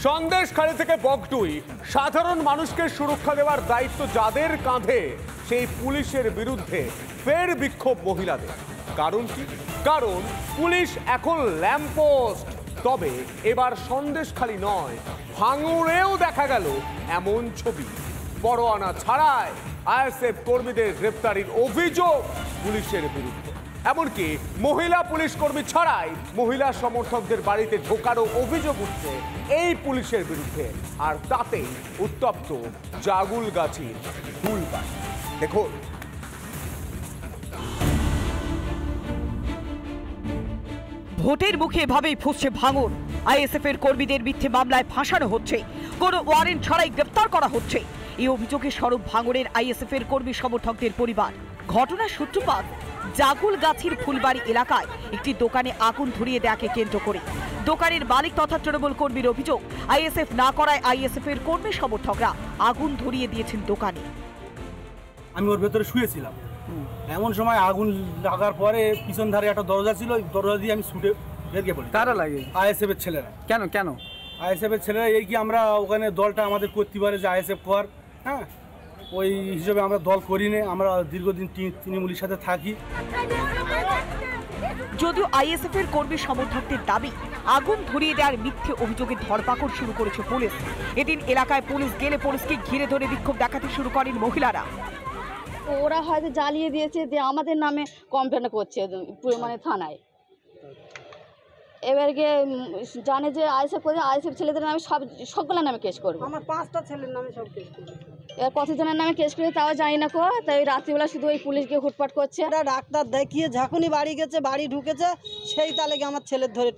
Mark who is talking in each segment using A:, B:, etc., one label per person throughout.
A: সন্দেশখালী থেকে বগটুই সাধারণ মানুষকে সুরক্ষা দেওয়ার দায়িত্ব যাদের কাঁধে সেই পুলিশের বিরুদ্ধে ফের বিক্ষোভ মহিলাদের। কারণ কি? কারণ পুলিশ এখন ল্যাম্পপোস্ট। তবে এবার সন্দেশখালী নয়, ভাঙড়েও দেখা গেল এমন ছবি। পরোয়ানা ছাড়াই আইএসএফ কর্মীদের গ্রেপ্তারির অভিযোগ পুলিশের বিরুদ্ধে। এমনকি মহিলা পুলিশ কর্মী ছাড়াই মহিলা সমর্থকদের বাড়িতে ঢোকারও অভিযোগ উঠছে এই পুলিশের বিরুদ্ধে। আর তাতে উত্তপ্ত জাগুলগাছির ফুলবাড়ি। দেখুন,
B: ভোটের মুখে এভাবেই ফুঁসছে ভাঙড়। আইএসএফ এর কর্মীদের মিথ্যে মামলায় ফাঁসানো হচ্ছে, কোনো ওয়ারেন্ট ছাড়াই গ্রেপ্তার করা হচ্ছে। এই অভিযোগে সরব ভাঙড়ের আইএসএফ এর কর্মী সমর্থকদের পরিবার। ঘটনার সূত্রপাত জাগুলগাছির ফুলবাড়ি এলাকায় একটি দোকানে আগুন ধরিয়ে দেয়াকে কেন্দ্র করে। দোকানের মালিক তথা তৃণমূল কর্মীর অভিযোগ, আইএসএফ না করায় আইএসএফ এর কর্মী সমর্থকরা আগুন ধরিয়ে দিয়েছেন দোকানে।
C: আমি ওর ভেতরে শুয়েছিলাম, এমন সময় আগুন লাগার পরে পিছন ধারে একটা দরজা ছিল, ওই দরজা দিয়ে আমি ছুটে বেরিয়ে পড়ি।
D: কারা লাগে?
C: আইএসএফ এর ছেলেরা।
D: কেন কেন?
C: আইএসএফ এর ছেলেরা এই কি আমরা ওখানে দলটা আমাদের করতে পারে যে আইএসএফ কর, হ্যাঁ, ওই হিসেবে আমরা দল করি না। আমরা দীর্ঘদিন তৃণমূলের সাথে থাকি।
B: যদিও আইএসএফ এর কর্মী সমর্থকদের দাবি, আগুন ধরিয়ে দেওয়ার মিথ্যে অভিযোগে ধরপাকড় শুরু করেছে পুলিশ। এদিন এলাকায় পুলিশ গেলে পুলিশকে ঘিরে ধরে বিক্ষোভ দেখাতে শুরু করেন মহিলারা।
E: ওরা হয়তো জ্বালিয়ে দিয়েছে, যে আমাদের নামে কমপ্লেন করছে মানে থানায়। এবার গিয়ে জানে যে আইএসএফ করে, আইএসএফ ছেলেদের নামে সবগুলোর নামে কেস করবো।
F: আমার 5টা ছেলের নামে সব কেস করবো।
E: এবার কতজনের নামে কেস করে তাও জানি না কো। তাই রাত্রিবেলা শুধু ওই পুলিশ গিয়ে হুটপাট করছে।
F: ওরা ডাক্তার দেখিয়ে যখনই বাড়ি গেছে, বাড়ি ঢুকেছে, সেই তালে গিয়ে আমার ছেলের ধরে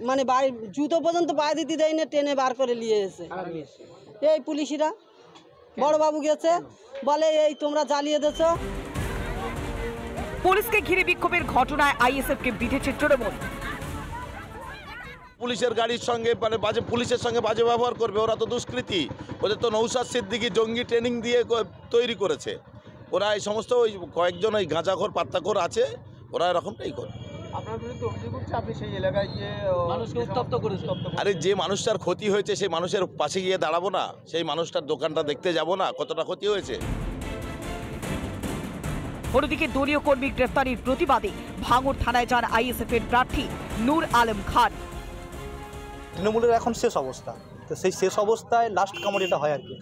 F: মানে বাড়ি জুতো পর্যন্ত পায়ে দিতে দেয় না, টেনে বার করে নিয়ে এসে এই পুলিশিরা। বড়বাবু গেছে, বলে এই তোমরা জ্বালিয়ে দিয়েছ।
B: পুলিশকে ঘিরে বিক্ষোভের ঘটনায় আইএসএফ কে বিঁধেছে তৃণমূল।
G: পুলিশের গাড়ির সঙ্গে মানে পুলিশের সঙ্গে বাজে ব্যবহার করবে, ওরা তো দুষ্কৃতী। ওদের তো নৌসাদ সিদ্দিকী জঙ্গি ট্রেনিং দিয়ে তৈরি করেছে। ওরা এই সমস্ত ওই কয়েকজন ওই গাঁজাখোর পাত্তাখোর আছে, ওরা এরকমটাই করে।
D: আপনার বিরুদ্ধে অভিযোগ হচ্ছে আপনি সেই এলাকায় গিয়ে মানুষকে উত্তপ্ত করেছেন।
G: আরে যে মানুষটার ক্ষতি হয়েছে সেই মানুষের পাশে গিয়ে দাঁড়াবো না? সেই মানুষটার দোকানটা দেখতে যাব না কতটা ক্ষতি হয়েছে?
B: অন্যদিকে দলীয় কর্মী গ্রেফতারির প্রতিবাদে ভাঙড় থানায় যান আইএসএফ এর প্রার্থী নূর আলম খান।
H: তৃণমূলের এখন শেষ অবস্থা, তো সেই শেষ অবস্থায় লাস্ট কামড় এটা হয় আর কি,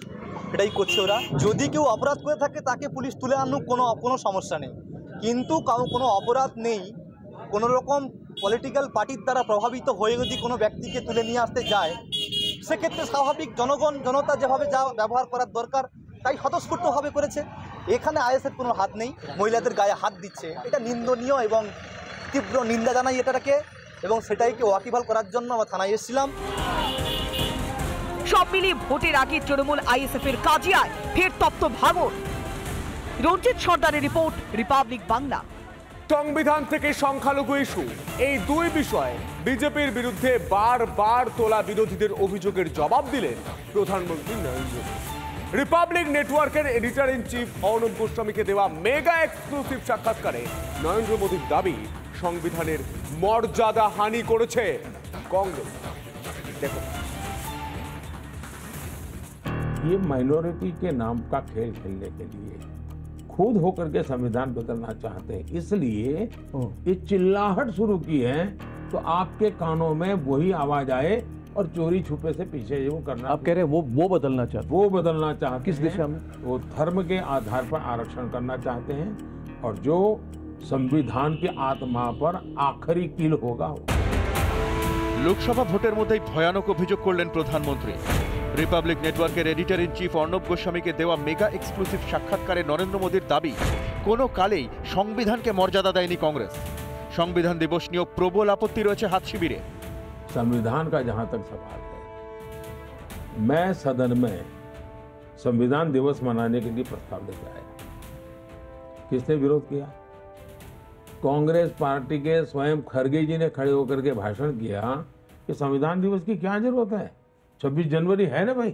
H: এটাই করছে ওরা। যদি কেউ অপরাধ করে থাকে তাকে পুলিশ তুলে আনুক, কোনো সমস্যা নেই। কিন্তু কোনো অপরাধ নেই, কোনো রকম পলিটিক্যাল পার্টির দ্বারা প্রভাবিত হয়ে যদি কোনো ব্যক্তিকে তুলে নিয়ে আসতে যায়, সেক্ষেত্রে স্বাভাবিক জনতা যেভাবে যা ব্যবহার করার দরকার তাই স্বতঃস্ফূর্তভাবে করেছে। এখানে আইএসএফ কোনো হাত নেই, মহিলাদের গায়ে হাত দিচ্ছে, এটা নিন্দনীয় এবং তীব্র নিন্দা জানাই এটাকে, এবং সেটাইকে ওয়াকিবহাল করার জন্য আমরা থানায় এসেছিলাম।
B: সব মিলিয়ে ভোটের আগে তৃণমূল আইএসএফ এর কাজিয়ায় ফের তপ্ত ভাঙড়। রঞ্জিত সর্দারের রিপোর্ট, রিপাবলিক বাংলা।
A: সংবিধান থেকে সংখ্যালঘু ইস্যু, এই দুই বিষয়ে বিজেপির বিরুদ্ধে বারবার তোলা বিরোধীদের অভিযোগের জবাব দিলেন প্রধানমন্ত্রী নরেন্দ্র মোদী। রিপাবলিক নেটওয়ার্কের এডিটর ইন চিফ অর্ণব গোস্বামীকে দেওয়া মেগা এক্সক্লুসিভ সাক্ষাৎকারে নরেন্দ্র মোদীর দাবি, সংবিধানের মর্যাদা হানি করেছে कांग्रेस। देखो,
I: ये माइनॉरिटी के नाम का खेल खेलने के लिए खुद होकर के संविधान बदलना चाहते हैं, इसलिए ये चिल्लाहट शुरू की है। तो आपके कानों में वही आवाज आए और चोरी छुपे से पीछे वो करना।
J: आप कह रहे हैं वो बदलना चाहते?
I: वो बदलना चाहते
J: किस दिशा में?
I: वो धर्म के आधार पर आरक्षण करना चाहते हैं, और जो संविधान की आत्मा पर आखिरी कील होगा।
K: লোকসভা ভোটের মধ্যেই ভয়ানক অভিযোগ করলেন প্রধানমন্ত্রী। রিপাবলিক নেটওয়ার্কের এডিটর ইন চিফ অর্ণব গোস্বামীকে দেওয়া মেগা এক্সক্লুসিভ সাক্ষাৎকারে নরেন্দ্র মোদীর দাবি, কোনো কালেই সংবিধানকে মর্যাদা দেয়নি কংগ্রেস। সংবিধান দিবস নিয়েও প্রবল আপত্তি রয়েছে হাত শিবিরে।
I: संविधान का जहां तक सवाल है, मैं सदन में संविधान दिवस मनाने के लिए प्रस्ताव लेकर आया। किसने विरोध किया? कांग्रेस पार्टी के स्वयं खड़गे जी ने खड़े होकर के भाषण किया कि संविधान दिवस की क्या जरूरत है, 26 जनवरी है ना भाई।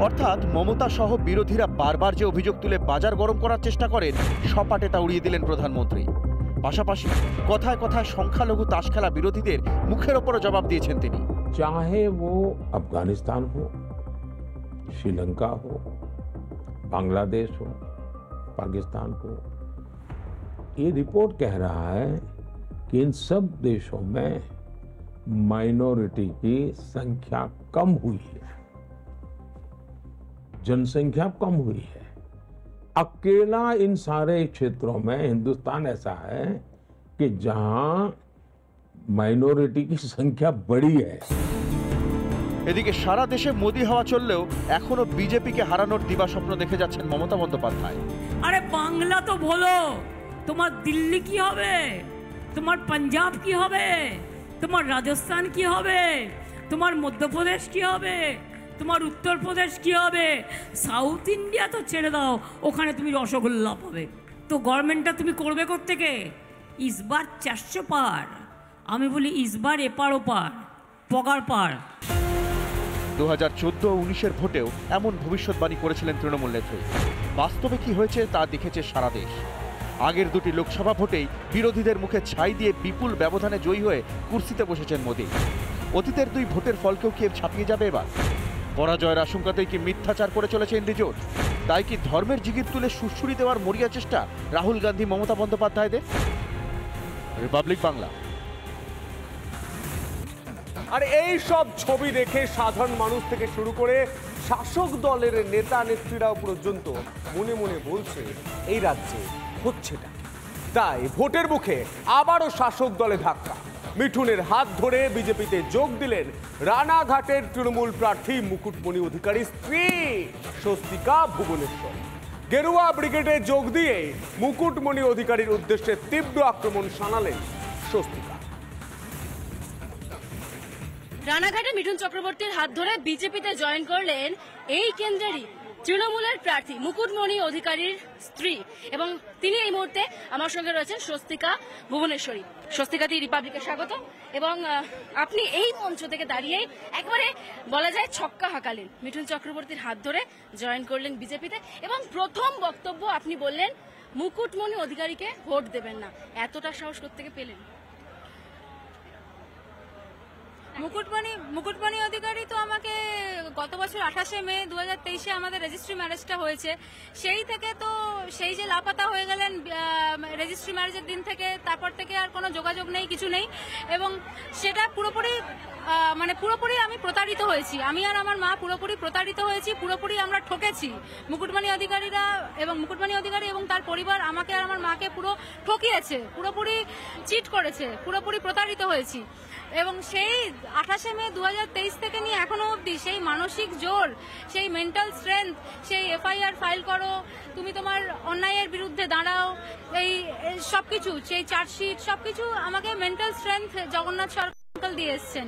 K: অর্থাৎ মমতা সহ বিরোধীরা বারবার যে অভিযোগ তুলে বাজার গরম করার চেষ্টা করেন, সপাটে তা উড়িয়ে দিলেন প্রধানমন্ত্রী। পাশাপাশি কথায় কথায় সংখ্যালঘু তাস খেলা বিরোধীদের মুখের ওপরও জবাব দিয়েছেন তিনি।
I: चाहे वो अफगानिस्तान हो, श्रीलंका हो, बांग्लादेश हो, पाकिस्तान हो, ये रिपोर्ट कह रहा है कि इन सब देशों में माइनॉरिटी की संख्या कम हुई है, जनसंख्या कम हुई है। अकेला इन सारे क्षेत्रों में हिंदुस्तान ऐसा है कि जहां माइनॉरिटी की संख्या बड़ी है।
K: এদিকে সারা দেশে মোদি হাওয়া চললেও এখনো বিজেপিকে হারানোর দিবাস্বপ্ন দেখে যাচ্ছেন মমতা বন্দ্যোপাধ্যায়।
J: আরে বাংলা তো বলো, তোমার দিল্লি কি হবে, তোমার পাঞ্জাব কি হবে, তোমার রাজস্থান কি হবে, তোমার মধ্যপ্রদেশ কি হবে, তোমার উত্তরপ্রদেশ কি হবে, সাউথ ইন্ডিয়া তো ছেড়ে দাও, ওখানে তুমি রসগোল্লা পাবে। তো গভর্নমেন্টটা তুমি করবে কোত্থেকে? ইসবার 400 পার, আমি বলি ইসবার এপার ওপার, পগার পার।
K: 2014 ও 19-এর ভোটেও এমন ভবিষ্যৎবাণী করেছিলেন তৃণমূল নেত্রী। বাস্তবে কি হয়েছে তা দেখেছে সারা দেশ। আগের দুটি লোকসভা ভোটেই বিরোধীদের মুখে ছাই দিয়ে বিপুল ব্যবধানে জয়ী হয়ে কুর্সিতে বসেছেন মোদি। অতীতের দুই ভোটের ফলকেও কি ছাপিয়ে যাবে এবার? পরাজয়ের আশঙ্কাতেই কি মিথ্যাচার করে চলেছে ইন্ডি জোট? তাই কি ধর্মের জিগির তুলে সুড়সুড়ি দেওয়ার মরিয়া চেষ্টা রাহুল গান্ধী মমতা বন্দ্যোপাধ্যায়দের? রিপাবলিক বাংলা।
A: আর এই সব ছবি দেখে সাধারণ মানুষ থেকে শুরু করে শাসক দলের নেতা নেত্রীরাও পর্যন্ত মনে মনে বলছে এই রাজ্যে হচ্ছেটা। তাই ভোটের মুখে আবারও শাসক দলে ধাক্কা। মিঠুনের হাত ধরে বিজেপিতে যোগ দিলেন রানাঘাটের তৃণমূল প্রার্থী মুকুটমণি অধিকারীর স্ত্রী স্বস্তিকা ভুবনেশ্বর। গেরুয়া ব্রিগেডে যোগ দিয়ে মুকুটমণি অধিকারীর উদ্দেশ্যে তীব্র আক্রমণ শানালেন স্বস্তিকা।
L: রানাঘাটে মিঠুন চক্রবর্তীর হাত ধরে বিজেপিতে জয়েন করলেন এই কেন্দ্রেরই তৃণমূলের প্রার্থী মুকুটমণি অধিকারীর স্ত্রী, এবং তিনি এই মুহূর্তে আমার সঙ্গে রয়েছেন স্বস্তিকা ভুবনেশ্বরী। স্বস্তিকাতি রিপাবলিকে স্বাগত। এবং আপনি এই মঞ্চ থেকে দাঁড়িয়ে একবারে বলা যায় ছক্কা হাঁকালেন, মিঠুন চক্রবর্তীর হাত ধরে জয়েন করলেন বিজেপিতে, এবং প্রথম বক্তব্য আপনি বললেন মুকুটমণি অধিকারীকে ভোট দেবেন না। এতটা সাহস কোত্থেকে পেলেন?
M: মুকুটমণি অধিকারী তো আমাকে গত বছর 28শে মে 2023-এ আমাদের রেজিস্ট্রি ম্যারেজটা হয়েছে, সেই থেকে তো সেই যে লাপাতা হয়ে গেলেন রেজিস্ট্রি ম্যারেজের দিন থেকে, তারপর থেকে আর কোনো যোগাযোগ নেই, কিছু নেই। এবং সেটা পুরোপুরি আমি প্রতারিত হয়েছি, আমি আর আমার মা পুরোপুরি প্রতারিত হয়েছি, পুরোপুরি আমরা ঠকেছি। মুকুটমণি অধিকারী এবং তার পরিবার আমাকে আর আমার মাকে পুরো ঠকিয়েছে, পুরোপুরি চিট করেছে, পুরোপুরি প্রতারিত হয়েছি। এবং সেই 28শে মে 2023 থেকে নিয়ে এখনো অবধি সেই মানসিক জোর, সেই মেন্টাল স্ট্রেংথ, সেই এফআইআর ফাইল করো, তুমি তোমার অন্যায়ের বিরুদ্ধে দাঁড়াও, এই সবকিছু, সেই চার্জশিট, সবকিছু আমাকে মেন্টাল স্ট্রেংথ জগন্নাথ সরকার দিয়ে এসছেন।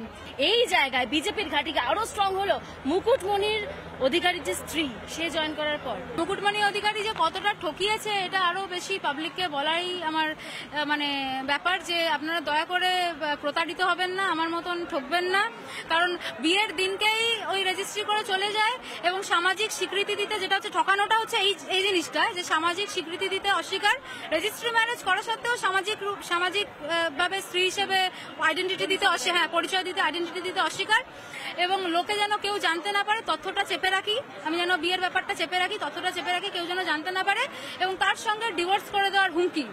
L: এই জায়গায় বিজেপির ঘাঁটিকে আরো স্ট্রং হলো মুকুটমণির অধিকারীর যে স্ত্রী, সে জয়েন করার পর।
M: মুকুটমণি অধিকারী যে কতটা ঠকিয়েছে এটা আরো বেশি পাবলিককে বলাই আমার ব্যাপার, যে আপনারা দয়া করে প্রতারিত হবেন না, আমার মতন ঠকবেন না। কারণ বিয়ের দিনকেই ওই রেজিস্ট্রি করে চলে যায়, এবং সামাজিক স্বীকৃতি দিতে, যেটা হচ্ছে ঠকানোটা হচ্ছে এই জিনিসটা, যে সামাজিক স্বীকৃতি দিতে অস্বীকার, রেজিস্ট্রি ম্যারেজ করা সত্ত্বেও সামাজিক ভাবে স্ত্রী হিসেবে আইডেন্টিটি দিতে পরিচয় দিতে, আইডেন্টিটি দিতে অস্বীকার। এবং লোকে যেন কেউ জানতে না পারে, তথ্যটা চেপে রাখি, আমি যেন বিয়ের ব্যাপারটা চেপে রাখি, তথ্যটা চেপে রাখি, কেউ যেন জানতে না পারে, এবং তার সঙ্গে ডিভোর্স করে দেওয়ার হুমকি।